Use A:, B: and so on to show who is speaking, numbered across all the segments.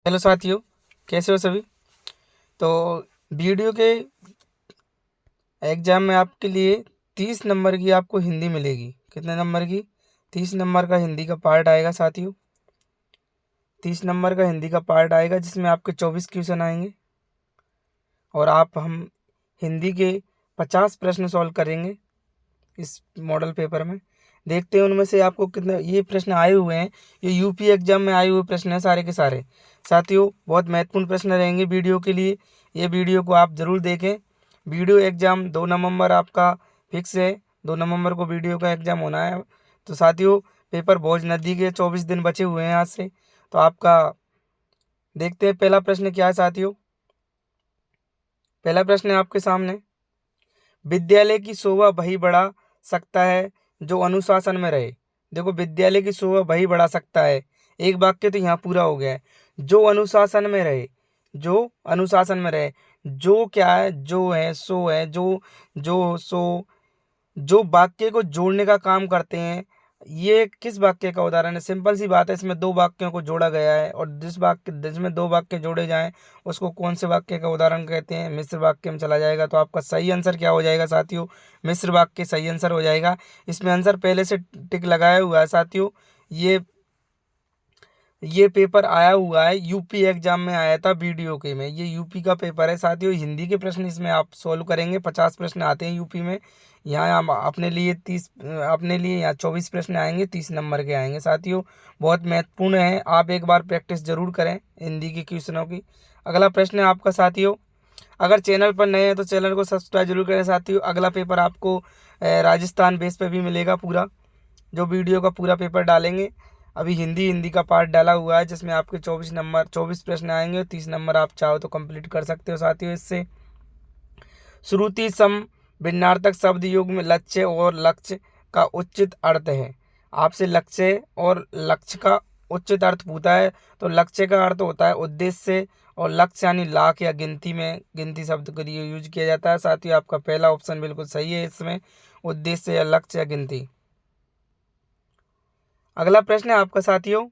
A: Hello साथियों, कैसे हो सभी। तो वीडियो के एग्ज़ाम में आपके लिए 30 नंबर की आपको हिंदी मिलेगी। कितने नंबर की? 30 नंबर का हिंदी का पार्ट आएगा साथियों। 30 नंबर का हिंदी का पार्ट आएगा जिसमें आपके 24 क्वेश्चन आएंगे और हम हिंदी के 50 प्रश्न सॉल्व करेंगे इस मॉडल पेपर में। देखते हैं उनमें से आपको कितने ये प्रश्न आए हुए हैं। ये यूपी एग्जाम में आए हुए प्रश्न हैं सारे के सारे। साथियों, बहुत महत्वपूर्ण प्रश्न रहेंगे वीडियो के लिए। ये वीडियो को आप ज़रूर देखें। वीडियो एग्ज़ाम 2 नवंबर आपका फिक्स है। 2 नवंबर को वीडियो का एग्ज़ाम होना है। तो साथियों, पेपर बहुत नज़दीक है, 24 दिन बचे हुए हैं आज से। तो आपका देखते हैं पहला प्रश्न क्या है साथियों। पहला प्रश्न है आपके सामने। विद्यालय की शोभा वही बढ़ा सकता है जो अनुशासन में रहे। देखो, विद्यालय की शोभा वही बढ़ा सकता है। एक वाक्य तो यहाँ पूरा हो गया है। जो अनुशासन में रहे, जो अनुशासन में रहे। जो क्या है? जो है, सो है, जो सो, जो वाक्य को जोड़ने का काम करते हैं। ये किस वाक्य का उदाहरण है? सिंपल सी बात है, इसमें दो वाक्यों को जोड़ा गया है और जिसमें दो वाक्य जोड़े जाएं उसको कौन से वाक्य का उदाहरण कहते हैं? मिश्र वाक्य में चला जाएगा। तो आपका सही आंसर क्या हो जाएगा साथियों? मिश्र वाक्य सही आंसर हो जाएगा। इसमें आंसर पहले से टिक लगाया हुआ है साथियों। ये पेपर आया हुआ है, यूपी एग्जाम में आया था वीडियो के में। ये यूपी का पेपर है साथियों। हिंदी के प्रश्न इसमें आप सॉल्व करेंगे। 50 प्रश्न आते हैं यूपी में। यहाँ हम अपने लिए 30, अपने लिए यहाँ 24 प्रश्न आएंगे, 30 नंबर के आएंगे साथियों। बहुत महत्वपूर्ण है, आप एक बार प्रैक्टिस जरूर करें हिंदी के क्वेश्चनों की। अगला प्रश्न है आपका साथियों। अगर चैनल पर नए हैं तो चैनल को सब्सक्राइब जरूर करें साथियों। अगला पेपर आपको राजस्थान बेस पे भी मिलेगा पूरा, जो वीडियो का पूरा पेपर डालेंगे। अभी हिंदी का पार्ट डाला हुआ है जिसमें आपके 24 प्रश्न आएंगे और 30 नंबर आप चाहो तो कंप्लीट कर सकते हो साथियों इससे। श्रुति सम भिन्नार्थक शब्द युग में लक्ष्य और लक्ष्य का उचित अर्थ है। आपसे लक्ष्य और लक्ष्य का उचित अर्थ पूछा है। तो लक्ष्य का अर्थ होता है उद्देश्य और लक्ष्य यानी लाख या गिनती में गिनती शब्द के लिए यूज किया जाता है साथियों। आपका पहला ऑप्शन बिल्कुल सही है इसमें, उद्देश्य या लक्ष्य या गिनती। अगला प्रश्न है आपका साथियों।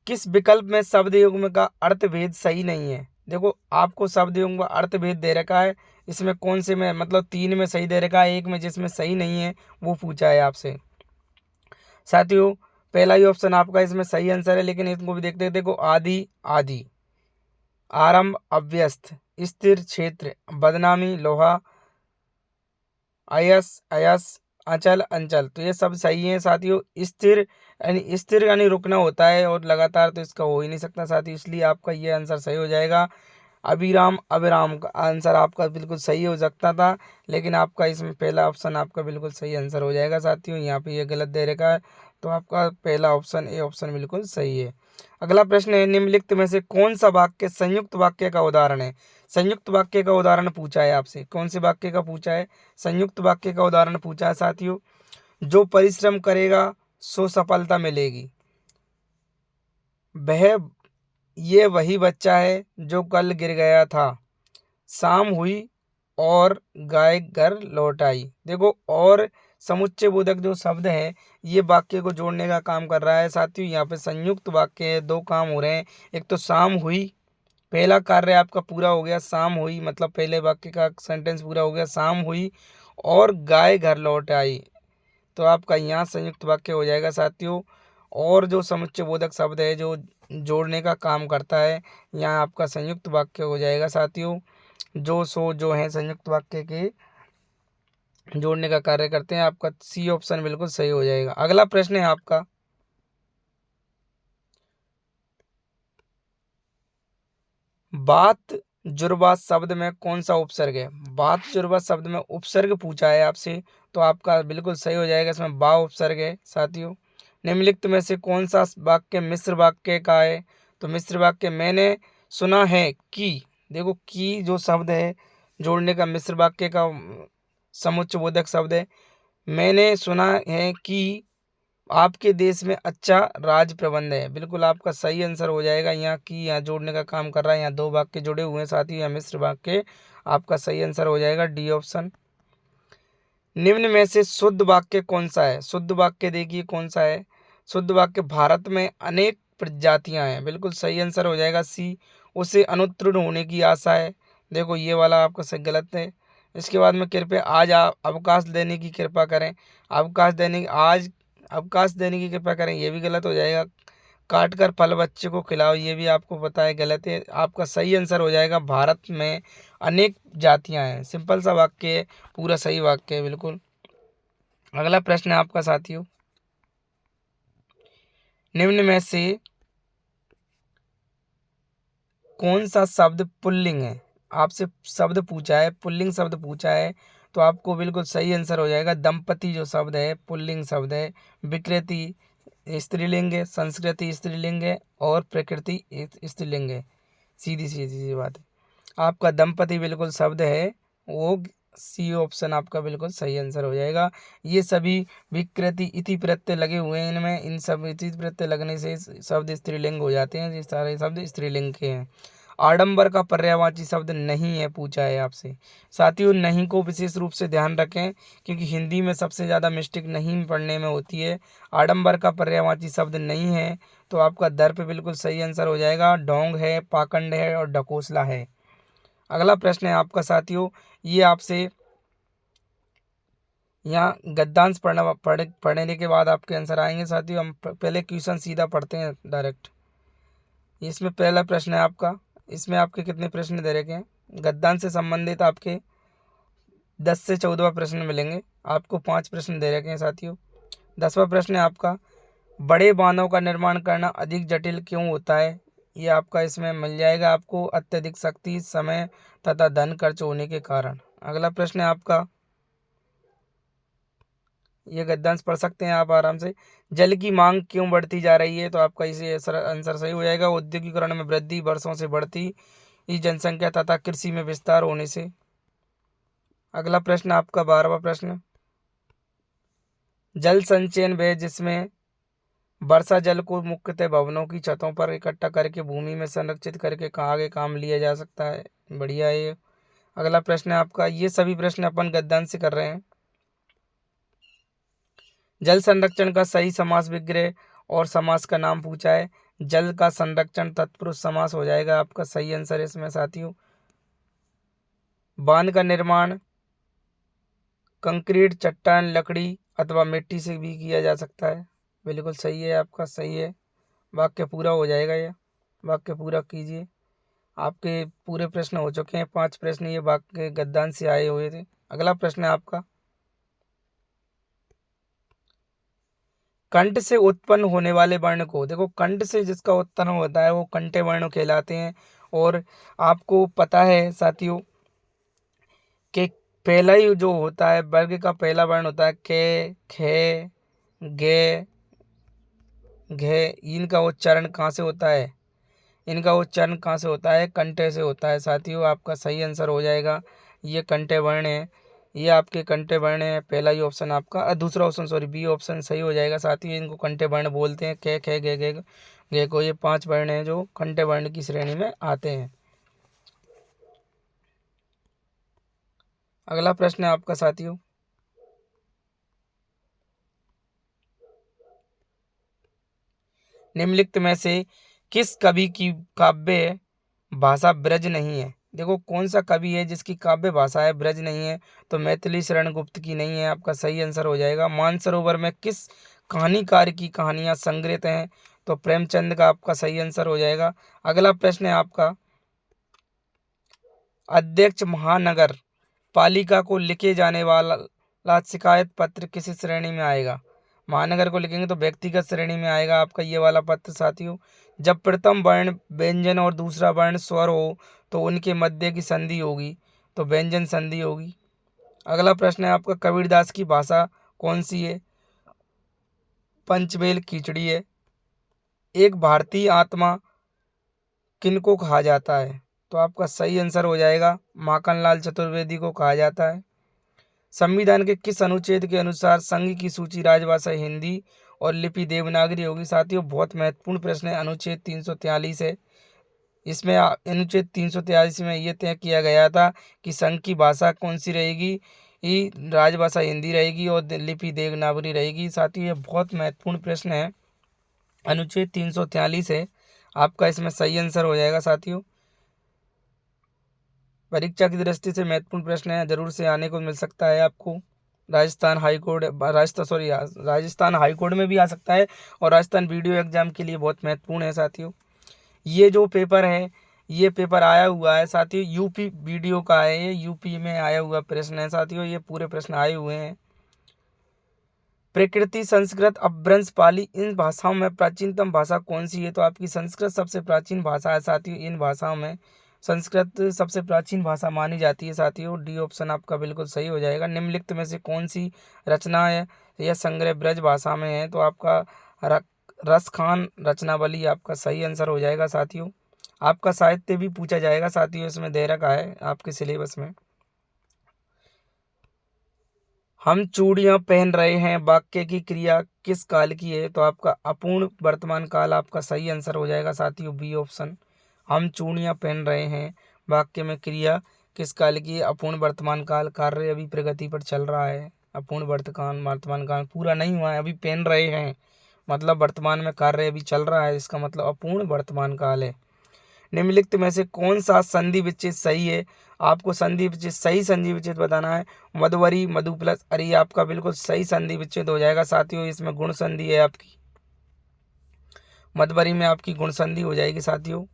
A: किस विकल्प में शब्द युग्म का अर्थ भेद सही नहीं है? देखो, आपको शब्द युग्म का अर्थ भेद दे रखा है। इसमें कौन से में, मतलब 3 में सही दे रखा है, एक में जिसमें सही नहीं है वो पूछा है आपसे साथियों। पहला ही ऑप्शन आपका इसमें सही आंसर है, लेकिन इसको भी देखते हैं। देखो, आदि आदि, आरंभ अव्यस्त, स्थिर क्षेत्र, बदनामी लोहा, अयस अयस, अचल अंचल। तो ये सब सही है साथियों। स्थिर यानी रुकना होता है और लगातार तो इसका हो ही नहीं सकता साथियों, इसलिए आपका ये आंसर सही हो जाएगा। अभिराम अभिराम का आंसर आपका बिल्कुल सही हो सकता था, लेकिन आपका इसमें पहला ऑप्शन आपका बिल्कुल सही आंसर हो जाएगा साथियों। यहाँ पे ये गलत दे रखा है, तो आपका पहला ऑप्शन ए ऑप्शन बिल्कुल सही है। अगला प्रश्न है, निम्नलिखित में से कौन सा वाक्य संयुक्त वाक्य का उदाहरण है? संयुक्त वाक्य का उदाहरण पूछा है आपसे। कौन से वाक्य का पूछा है? संयुक्त वाक्य का उदाहरण पूछा है साथियों। जो परिश्रम करेगा सो सफलता मिलेगी। वह ये वही बच्चा है जो कल गिर गया था। शाम हुई और गाय घर लौट आई। देखो, और समुच्चय बोधक जो शब्द है ये वाक्य को जोड़ने का काम कर रहा है साथियों। यहाँ पे संयुक्त वाक्य है, दो काम हो रहे हैं। एक तो शाम हुई, पहला कार्य आपका पूरा हो गया। शाम हुई मतलब पहले वाक्य का सेंटेंस पूरा हो गया। शाम हुई और गाय घर लौट आई, तो आपका यहाँ संयुक्त वाक्य हो जाएगा साथियों। और जो समुच्चय बोधक शब्द है जो जोड़ने का काम करता है, यहाँ आपका संयुक्त वाक्य हो जाएगा साथियों। जो सो जो है संयुक्त वाक्य के जोड़ने का कार्य करते हैं। आपका सी ऑप्शन बिल्कुल सही हो जाएगा। अगला प्रश्न है आपका, बात जुर्बा शब्द में कौन सा उपसर्ग है? बात जुर्बा शब्द में उपसर्ग पूछा है आपसे, तो आपका बिल्कुल सही हो जाएगा। इसमें बा उपसर्ग है साथियों। निम्नलिखित में से कौन सा वाक्य मिश्र वाक्य का है? तो मिश्र वाक्य, मैंने सुना है कि। देखो, की जो शब्द है जोड़ने का मिश्र वाक्य का समुच्चय बोधक शब्द है। मैंने सुना है कि आपके देश में अच्छा राज प्रबंध है। बिल्कुल आपका सही आंसर हो जाएगा। यहाँ की यहाँ जोड़ने का काम कर रहा है। यहाँ दो वाक्य जुड़े हुए हैं साथ ही यहाँ मिश्र वाक्य। आपका सही आंसर हो जाएगा डी ऑप्शन। निम्न में से शुद्ध वाक्य कौन सा है? शुद्ध वाक्य देखिए कौन सा है। शुद्ध वाक्य, भारत में अनेक प्रजातियां हैं, बिल्कुल सही आंसर हो जाएगा सी। उसे अनुत्तीर्ण होने की आशा है, देखो ये वाला आपका सही गलत है। इसके बाद में कृपया आज आप अवकाश देने की कृपा करें, अवकाश देने की कृपा करें, ये भी गलत हो जाएगा। काट कर फल बच्चे को खिलाओ, ये भी आपको पता है गलत है। आपका सही आंसर हो जाएगा भारत में अनेक जातियां हैं, सिंपल सा वाक्य है, पूरा सही वाक्य है बिल्कुल। अगला प्रश्न है आपका साथियों, निम्न में से कौन सा शब्द पुल्लिंग है? आपसे शब्द पूछा है, पुल्लिंग शब्द पूछा है, तो आपको बिल्कुल सही आंसर हो जाएगा दंपति जो शब्द है पुल्लिंग शब्द है। विकृति स्त्रीलिंग है, संस्कृति स्त्रीलिंग है और प्रकृति स्त्रीलिंग है, सीधी सीधी सी बात है। आपका दंपति बिल्कुल शब्द है, वो सी ऑप्शन आपका बिल्कुल सही आंसर हो जाएगा। ये सभी विकृति इति प्रत्यय लगे हुए हैं इनमें, इन सब इति प्रत्यय लगने से शब्द स्त्रीलिंग हो जाते हैं, ये सारे शब्द स्त्रीलिंग के हैं। आडंबर का पर्यायवाची शब्द नहीं है पूछा है आपसे। साथियों नहीं को विशेष रूप से ध्यान रखें, क्योंकि हिंदी में सबसे ज़्यादा मिस्टेक नहीं पढ़ने में होती है। आडंबर का पर्यायवाची शब्द नहीं है, तो आपका दर्प बिल्कुल सही आंसर हो जाएगा। ढोंग है, पाखंड है और ढकोसला है। अगला प्रश्न है आपका साथियों, ये आपसे यहाँ गद्यांश पढ़ने के बाद आपके आंसर आएंगे साथियों। हम पहले क्वेश्चन सीधा पढ़ते हैं डायरेक्ट। इसमें पहला प्रश्न है आपका, इसमें आपके कितने प्रश्न दे रखे हैं? गद्यांश से संबंधित आपके 10 से 14 प्रश्न मिलेंगे, आपको 5 प्रश्न दे रखे हैं साथियों। 10वां प्रश्न है आपका, बड़े बांधों का निर्माण करना अधिक जटिल क्यों होता है? ये आपका इसमें मिल जाएगा आपको, अत्यधिक शक्ति, समय तथा धन खर्च होने के कारण। अगला प्रश्न है आपका, ये गद्यांश पढ़ सकते हैं आप आराम से। जल की मांग क्यों बढ़ती जा रही है? तो आपका इसे आंसर सही हो जाएगा, औद्योगिकरण में वृद्धि, वर्षों से बढ़ती जनसंख्या तथा कृषि में विस्तार होने से। अगला प्रश्न आपका 12वां प्रश्न, जल संचयन वह जिसमें वर्षा जल को मुख्यतः भवनों की छतों पर इकट्ठा करके भूमि में संरक्षित करके आगे काम लिया जा सकता है। बढ़िया है ये। अगला प्रश्न है आपका, ये सभी प्रश्न अपन गद्यांश से कर रहे हैं। जल संरक्षण का सही समास विग्रह और समास का नाम पूछा है। जल का संरक्षण तत्पुरुष समास हो जाएगा आपका सही आंसर इसमें साथियों। बांध का निर्माण कंक्रीट, चट्टान, लकड़ी अथवा मिट्टी से भी किया जा सकता है, बिल्कुल सही है आपका, सही है। वाक्य पूरा हो जाएगा, ये वाक्य पूरा कीजिए। आपके पूरे प्रश्न हो चुके हैं, 5 प्रश्न ये वाक्य गद्यांश से आए हुए थे। अगला प्रश्न है आपका, कंठ से उत्पन्न होने वाले वर्ण को, देखो कंठ से जिसका उत्पन्न होता है वो कंठे वर्ण कहलाते हैं। और आपको पता है साथियों कि पहला ही जो होता है वर्ग का पहला वर्ण होता है के, खे, गे, घे, इनका उच्चारण कहाँ से होता है? इनका उच्चारण कहाँ से होता है? कंठे से होता है साथियों। आपका सही आंसर हो जाएगा, ये कंठे वर्ण है, ये आपके कंठे वर्ण है। पहला ही ऑप्शन आपका, दूसरा ऑप्शन सॉरी बी ऑप्शन सही हो जाएगा साथियों। इनको कंठे वर्ण बोलते हैं, खे, खे, गे, गे, गे को। ये 5 वर्ण हैं जो कंठे वर्ण की श्रेणी में आते हैं। अगला प्रश्न है आपका साथियों, निम्नलिखित में से किस कवि की काव्य भाषा ब्रज नहीं है? देखो कौन सा कवि है जिसकी काव्य भाषा है ब्रज नहीं है? तो मैथिली शरण गुप्त की नहीं है, आपका सही आंसर हो जाएगा। मानसरोवर में किस कहानीकार की कहानियां संग्रहित हैं? तो प्रेमचंद का आपका सही आंसर हो जाएगा। अगला प्रश्न है आपका, अध्यक्ष महानगर पालिका को लिखे जाने वाला शिकायत पत्र किस श्रेणी में आएगा? महानगर को लिखेंगे तो व्यक्तिगत श्रेणी में आएगा आपका ये वाला पत्र साथियों। जब प्रथम वर्ण व्यंजन और दूसरा वर्ण स्वर हो तो उनके मध्य की संधि होगी, तो व्यंजन संधि होगी। अगला प्रश्न है आपका, कबीरदास की भाषा कौन सी है? पंचमेल खिचड़ी है। एक भारतीय आत्मा किनको कहा जाता है? तो आपका सही आंसर हो जाएगा, माखनलाल चतुर्वेदी को कहा जाता है। संविधान के किस अनुच्छेद के अनुसार संघ की सूची राजभाषा हिंदी और लिपि देवनागरी होगी? साथियों बहुत महत्वपूर्ण प्रश्न है, अनुच्छेद 343 है। इसमें अनुच्छेद 343 में ये तय किया गया था कि संघ की भाषा कौन सी रहेगी, राजभाषा हिंदी रहेगी और लिपि देवनागरी रहेगी। साथियों ये बहुत महत्वपूर्ण प्रश्न है। अनुच्छेद 343 है आपका इसमें सही आंसर हो जाएगा साथियों। परीक्षा की दृष्टि से महत्वपूर्ण प्रश्न है, जरूर से आने को मिल सकता है आपको। Rajasthan high court, Rajasthan high court में भी आ सकता है और राजस्थान वीडियो एग्जाम के लिए बहुत महत्वपूर्ण है साथियों। ये जो पेपर है, ये पेपर आया हुआ है साथियों, यूपी वीडियो का है, ये यूपी में आया हुआ प्रश्न है साथियों, ये पूरे प्रश्न आए हुए हैं। प्रकृति, संस्कृत, अपभ्रंश, पाली, इन भाषाओं में प्राचीनतम भाषा कौन सी है? तो आपकी संस्कृत सबसे प्राचीन भाषा है साथियों। इन भाषाओं में संस्कृत सबसे प्राचीन भाषा मानी जाती है साथियों। डी ऑप्शन आपका बिल्कुल सही हो जाएगा। निम्नलिखित में से कौन सी रचना है या संग्रह ब्रज भाषा में है? तो आपका रसखान रचनावली आपका सही आंसर हो जाएगा साथियों। आपका साहित्य भी पूछा जाएगा साथियों, इसमें दे रखा है आपके सिलेबस में। हम चूड़ियां पहन रहे हैं वाक्य की क्रिया किस काल की है? तो आपका अपूर्ण वर्तमान काल आपका सही आंसर हो जाएगा साथियों, बी ऑप्शन। हम चूड़ियां पहन रहे हैं वाक्य में क्रिया किस काल की है? अपूर्ण वर्तमान काल। कार्य अभी प्रगति पर चल रहा है। अपूर्ण वर्तमान काल पूरा नहीं हुआ है, अभी पहन रहे हैं, मतलब वर्तमान में कार्य अभी चल रहा है, इसका मतलब अपूर्ण वर्तमान काल है। निम्नलिखित में से कौन सा संधि विच्छेद सही है? आपको संधि विच्छेद, सही संधि विच्छेद बताना है। मधुवरी, मधु प्लस अरे, आपका बिल्कुल सही संधि विच्छेद हो जाएगा साथियों। इसमें गुण संधि है आपकी, मधुवरी में आपकी गुण संधि हो जाएगी साथियों।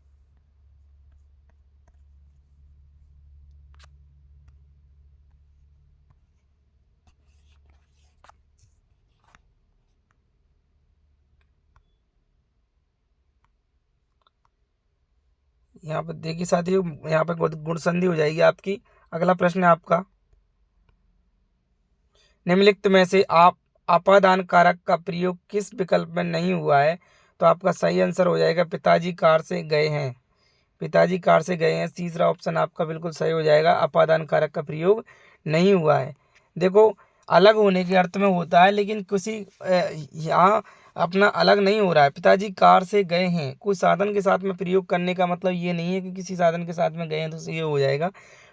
A: यहाँ पर देखिए साथियों, यहाँ पर गुण संधि हो जाएगी आपकी। अगला प्रश्न है आपका, निम्नलिखित में से आप अपादान कारक का प्रयोग किस विकल्प में नहीं हुआ है? तो आपका सही आंसर हो जाएगा पिताजी कार से गए हैं। पिताजी कार से गए हैं, तीसरा ऑप्शन आपका बिल्कुल सही हो जाएगा। अपादान कारक का प्रयोग नहीं हुआ है। देखो, अलग होने के अर्थ में होता है, लेकिन किसी यहाँ अपना अलग नहीं हो रहा है। पिताजी कार से गए हैं, कोई साधन के साथ में प्रयोग करने का मतलब ये नहीं है कि किसी साधन के साथ में गए हैं तो ये हो जाएगा।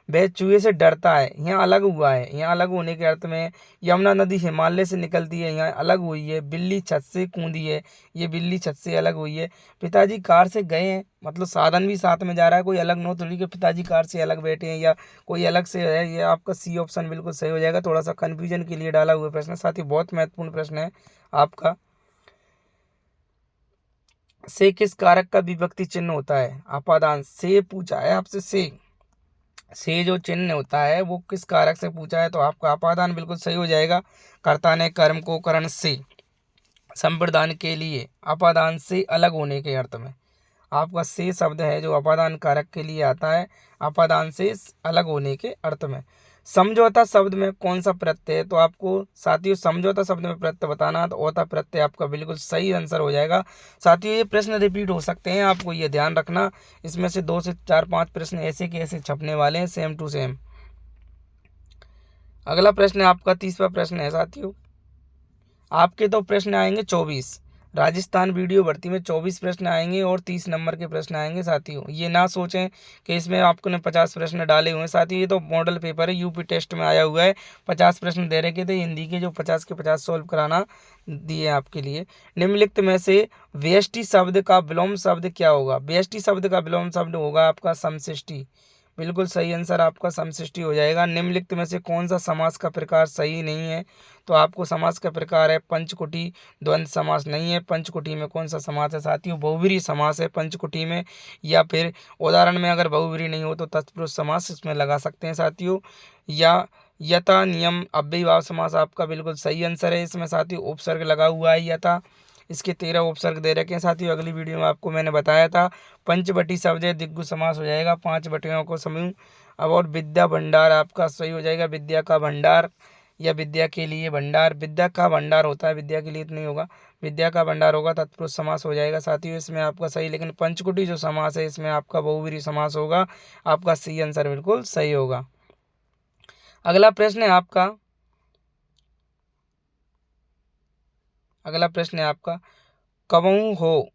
A: वह चूहे से डरता है, यहाँ अलग हुआ है, यहाँ अलग होने के अर्थ में। यमुना नदी हिमालय से निकलती है, यहाँ अलग हुई है। बिल्ली छत से कूदी है, ये बिल्ली छत से अलग हुई है। पिताजी कार से गए हैं, मतलब साधन भी साथ में जा रहा है, कोई अलग नो थोड़ी कि पिताजी कार से अलग बैठे हैं या कोई अलग से है। ये आपका सी ऑप्शन बिल्कुल सही हो जाएगा। थोड़ा सा कन्फ्यूजन के लिए डाला हुआ प्रश्न, साथ ही बहुत महत्वपूर्ण प्रश्न है आपका। से किस कारक का विभक्ति चिन्ह होता है? अपादान से पूछा है आपसे। से जो चिन्ह होता है वो किस कारक से पूछा है? तो आपका अपादान बिल्कुल सही हो जाएगा। कर्ता ने कर्म को करण से संप्रदान के लिए, अपादान से अलग होने के अर्थ में आपका से शब्द है जो अपादान कारक के लिए आता है, अपादान से अलग होने के अर्थ में। समझौता शब्द में कौन सा प्रत्यय है? तो आपको साथियों समझौता शब्द में प्रत्यय बताना है, तो ओता प्रत्यय आपका बिल्कुल सही आंसर हो जाएगा। साथियों ये प्रश्न रिपीट हो सकते हैं, आपको ये ध्यान रखना। इसमें से 2 से 4-5 प्रश्न ऐसे के ऐसे छपने वाले हैं, सेम टू सेम। अगला प्रश्न आपका 30वां प्रश्न है साथियों। आपके तो प्रश्न आएंगे 24, राजस्थान वीडियो भर्ती में 24 प्रश्न आएंगे और 30 नंबर के प्रश्न आएंगे साथियों। ये ना सोचें कि इसमें आपको ने 50 प्रश्न डाले हुए हैं साथियों, ये तो मॉडल पेपर है, यूपी टेस्ट में आया हुआ है। 50 प्रश्न दे रखे थे हिंदी के, जो 50 के 50 सॉल्व कराना दिए आपके लिए। निम्नलिखित में से व्यष्टि शब्द का विलोम शब्द क्या होगा? व्यष्टि शब्द का विलोम शब्द होगा आपका समष्टि। बिल्कुल सही आंसर आपका समष्टि हो जाएगा। निम्नलिखित में से कौन सा समास का प्रकार सही नहीं है? तो आपको समास का प्रकार है पंचकोटि, द्वंद्व समास नहीं है। पंचकोटि में कौन सा समास है साथियों? बहुव्रीहि समास है पंचकोटि में, या फिर उदाहरण में अगर बहुव्रीहि नहीं हो तो तत्पुरुष समास इसमें लगा सकते हैं साथियों। या यथा, नियम, अव्ययीभाव समास आपका बिल्कुल सही आंसर है। इसमें साथियों उपसर्ग लगा हुआ है यथा, इसके 13 उपसर्ग दे रखे हैं साथियों। अगली वीडियो में आपको मैंने बताया था। पंचवटी शब्द है, दिग्गु समास हो जाएगा, 5 बटियों को समूह। अब और विद्या भंडार आपका सही हो जाएगा, विद्या का भंडार या विद्या के लिए भंडार। विद्या का भंडार होता है, विद्या के लिए तो नहीं होगा, विद्या का भंडार होगा, तत्पुरुष समास हो जाएगा साथियों इसमें आपका सही। लेकिन पंचकुटी जो समास है इसमें आपका बहुव्रीहि समास होगा, आपका सी आंसर बिल्कुल सही होगा। अगला प्रश्न है आपका, अगला प्रश्न है आपका, कबहू हो,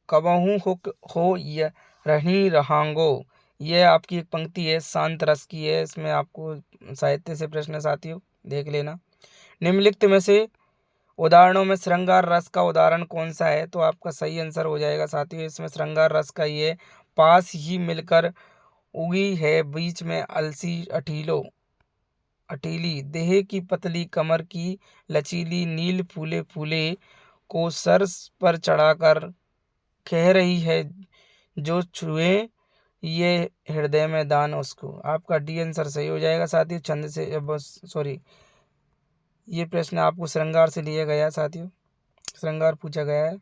A: कबहू हो या रही रहांगो, ये आपकी एक पंक्ति है, शांत रस की है। इसमें आपको साहित्य से प्रश्न है साथियों, देख लेना। निम्नलिखित में से उदाहरणों में श्रृंगार रस का उदाहरण कौन सा है? तो आपका सही आंसर हो जाएगा साथियों इसमें श्रृंगार रस का ये, पास ही मिलकर उगी है बीच में अलसी अठीली, देह की पतली कमर की लचीली, नील फूले फूले को सर पर चढ़ाकर कह रही है, जो छुए ये हृदय में दान उसको। आपका डी आंसर सही हो जाएगा साथियों। छंद से बस सॉरी, ये प्रश्न आपको श्रृंगार से लिया गया है साथियों, श्रृंगार पूछा गया है,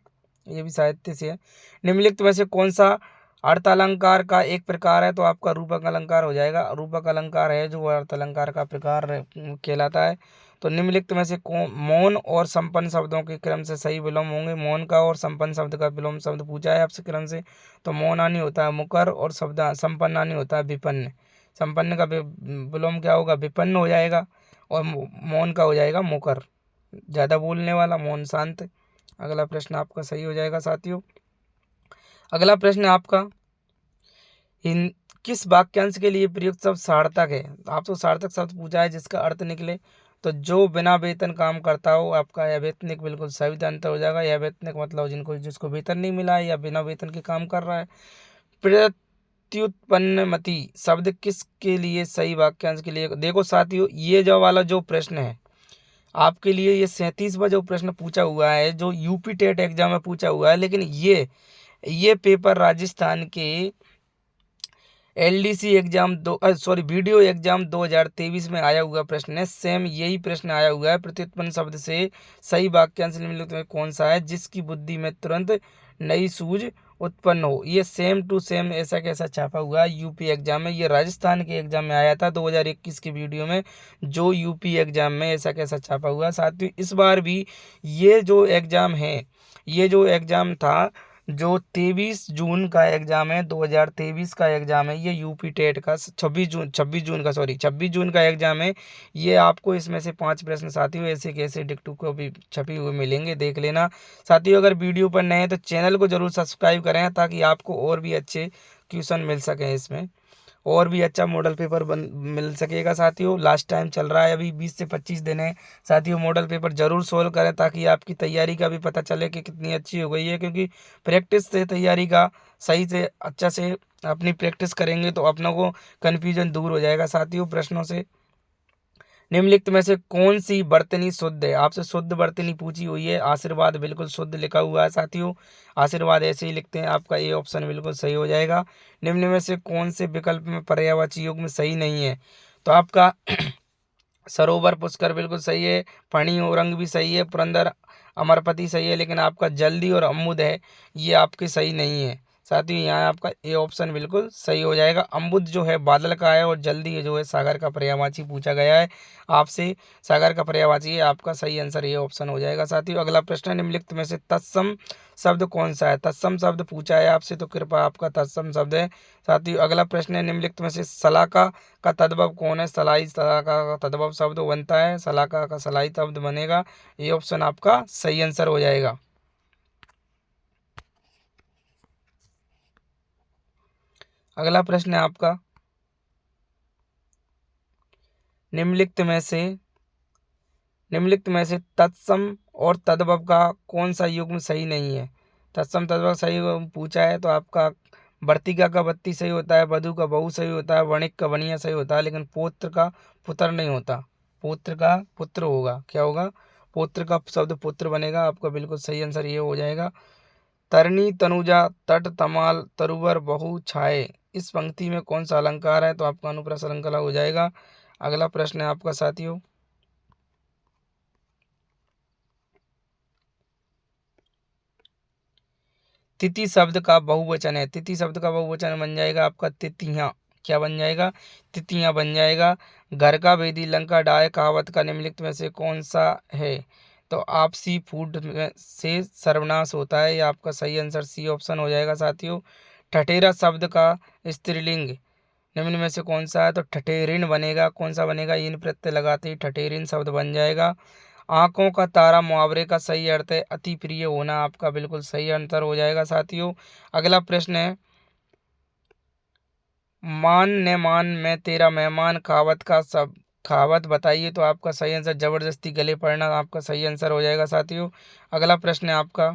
A: ये भी साहित्य से है। निम्नलिखित में से कौन सा अर्थ-अलंकार का एक प्रकार है? तो आपका रूपक अलंकार हो जाएगा। रूपक अलंकार है जो अर्थ अलंकार का प्रकार कहलाता है। तो निम्नलिखित में से मौन और संपन्न शब्दों के क्रम से सही विलोम होंगे। मौन का और संपन्न शब्द का विलोम शब्द पूछा है आपसे क्रम से, तो मौनानी होता है मुकर और शब्द संपन्नानी होता है विपन्न। संपन्न का विलोम क्या होगा? विपन्न हो जाएगा। और मौन का हो जाएगा मुकर, ज़्यादा बोलने वाला, मौन शांत। अगला प्रश्न आपका सही हो जाएगा साथियों। अगला प्रश्न आपका इन किस वाक्यांश के लिए प्रयुक्त शब्द सार्थक है? आपको सार्थक शब्द पूछा है जिसका अर्थ निकले, तो जो बिना वेतन काम करता हो, आपका यह वेतनिक बिल्कुल सही आंसर हो जाएगा। यह वेतनिक मतलब जिसको वेतन नहीं मिला है या बिना वेतन के काम कर रहा है। प्रत्युत्पन्नमति शब्द किसके लिए सही वाक्यांश के लिए? देखो साथियों, ये जो वाला जो प्रश्न है आपके लिए, ये 37वां जो प्रश्न पूछा हुआ है, जो यूपी टेट एग्जाम में पूछा हुआ है, लेकिन ये पेपर राजस्थान के एलडीसी एग्जाम वीडियो एग्जाम 2023 में आया हुआ प्रश्न है। सेम यही प्रश्न आया हुआ है। प्रत्युत्पन्न शब्द से सही वाक्यांश निम्नलिखित में कौन सा है? जिसकी बुद्धि में तुरंत नई सूझ उत्पन्न हो। ये सेम टू सेम ऐसा कैसा छापा हुआ है यूपी एग्जाम में। ये राजस्थान के एग्जाम में आया था 2021 के वीडियो में, जो यूपी एग्जाम में ऐसा कैसा छापा हुआ है। साथियों इस बार भी ये जो एग्जाम है, ये जो एग्जाम था, जो 23 जून का एग्जाम है, 2023 का एग्जाम है, ये यूपी टेट का 26 जून का एग्जाम है। ये आपको इसमें से 5 प्रश्न साथियों ऐसे कैसे डिक्टू को भी छपी हुए मिलेंगे, देख लेना साथियों। अगर वीडियो पर नए हैं तो चैनल को जरूर सब्सक्राइब करें, ताकि आपको और भी अच्छे क्वेश्चन मिल सकें, इसमें और भी अच्छा मॉडल पेपर मिल सकेगा साथियों। लास्ट टाइम चल रहा है, अभी 20 से 25 दिन है साथियों। मॉडल पेपर जरूर सोल्व करें, ताकि आपकी तैयारी का भी पता चले कि कितनी अच्छी हो गई है, क्योंकि प्रैक्टिस से तैयारी का सही से अच्छा से अपनी प्रैक्टिस करेंगे तो अपनों को कन्फ्यूजन दूर हो जाएगा साथियों प्रश्नों से। निम्नलिखित में से कौन सी वर्तनी शुद्ध है? आपसे शुद्ध वर्तनी पूछी हुई है। आशीर्वाद बिल्कुल शुद्ध लिखा हुआ है साथियों, आशीर्वाद ऐसे ही लिखते हैं। आपका ये ऑप्शन बिल्कुल सही हो जाएगा। निम्न में से कौन से विकल्प में पर्यायवाची युग्म सही नहीं है? तो आपका सरोवर पुष्कर बिल्कुल सही है, फणी औरंग भी सही है, पुरंदर अमरपति सही है, लेकिन आपका जल्दी और अम्बुद है, ये आपके सही नहीं है साथियों। यहाँ आपका ए ऑप्शन बिल्कुल सही हो जाएगा। अम्बुद जो है बादल का है, और जल्दी जो है सागर का पर्यायवाची पूछा गया है आपसे, सागर का पर्यायवाची है। आपका सही आंसर ये ऑप्शन हो जाएगा साथियों। अगला प्रश्न है, निम्नलिखित में से तत्सम शब्द कौन सा है? तत्सम शब्द पूछा है आपसे, तो कृपया आपका तत्सम शब्द है साथियों। अगला प्रश्न है, निम्नलिखित में से सलाका का तद्भव कौन है? सलाई सलाका का तद्भव शब्द बनता है, सलाका का सलाई शब्द बनेगा। ये ऑप्शन आपका सही आंसर हो जाएगा। अगला प्रश्न है आपका, निम्नलिखित में से तत्सम और तद्भव का कौन सा युग्म सही नहीं है? तत्सम तद्भव सही पूछा है, तो आपका वर्तिका का बत्ती सही होता है, वधु का बहु सही होता है, वणिक का वणिया सही होता है, लेकिन पौत्र का पुत्र नहीं होता। पौत्र का पुत्र होगा, क्या होगा? पौत्र का शब्द पुत्र बनेगा। आपका बिल्कुल सही आंसर ये हो जाएगा। तरनी तनुजा तट तमाल तरुवर बहु छाए, इस पंक्ति में कौन सा अलंकार है? तो आपका अनुप्रास अलंकार हो जाएगा। अगला प्रश्न है आपका साथियों, तिथि शब्द का बहुवचन है। तिथि शब्द का बहुवचन बन जाएगा आपका तिथियां। क्या बन जाएगा? तिथियां बन जाएगा। घर का भेदी लंका डाय कहावत का निम्नलिखित में से कौन सा है? तो आपसी फूड से सर्वनाश होता है, ये आपका सही आंसर सी ऑप्शन हो जाएगा साथियों। ठठेरा शब्द का स्त्रीलिंग निम्न में से कौन सा है? तो ठठेरिन बनेगा। कौन सा बनेगा? इन प्रत्यय लगाते ही ठठेरिन शब्द बन जाएगा। आंखों का तारा मुहावरे का सही अर्थ है अति प्रिय होना। आपका बिल्कुल सही आंसर हो जाएगा साथियों। अगला प्रश्न है, मान ने मान मैं तेरा मेहमान कहावत का सब कहावत बताइए। तो आपका सही आंसर जबरदस्ती गले पड़ना आपका सही आंसर हो जाएगा साथियों। अगला प्रश्न है आपका,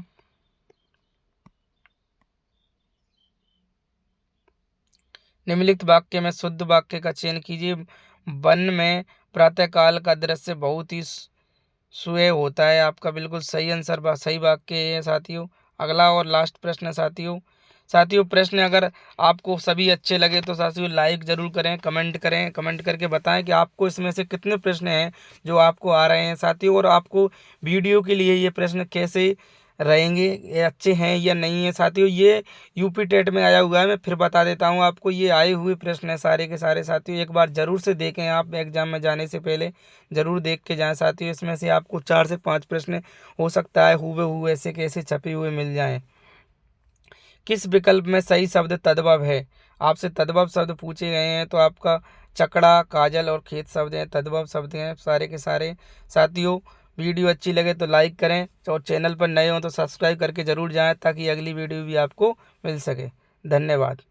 A: निम्नलिखित वाक्य में शुद्ध वाक्य का चयन कीजिए। वन में प्रातःकाल का दृश्य बहुत ही सुएं होता है। आपका बिल्कुल सही आंसर सही वाक्य है साथियों। अगला और लास्ट प्रश्न है साथियों। साथियों प्रश्न अगर आपको सभी अच्छे लगे तो साथियों लाइक ज़रूर करें, कमेंट करके बताएं कि आपको इसमें से कितने प्रश्न हैं जो आपको आ रहे हैं साथियों, और आपको वीडियो के लिए ये प्रश्न कैसे रहेंगे, ये अच्छे हैं या नहीं है साथियों। ये यूपी टेट में आया हुआ है, मैं फिर बता देता हूँ आपको। ये आए हुए प्रश्न है सारे के सारे साथियों, एक बार ज़रूर से देखें। आप एग्जाम में जाने से पहले ज़रूर देख के जाएं साथियों। इसमें से आपको 4 से 5 प्रश्न हो सकता है हुए ऐसे कैसे छपे हुए मिल जाएं। किस विकल्प में सही शब्द तद्भव है? आपसे तद्भव शब्द पूछे गए हैं, तो आपका चकड़ा, काजल और खेत शब्द हैं, तद्भव शब्द हैं सारे के सारे साथियों। वीडियो अच्छी लगे तो लाइक करें, और चैनल पर नए हो तो सब्सक्राइब करके ज़रूर जाएं ताकि अगली वीडियो भी आपको मिल सके। धन्यवाद।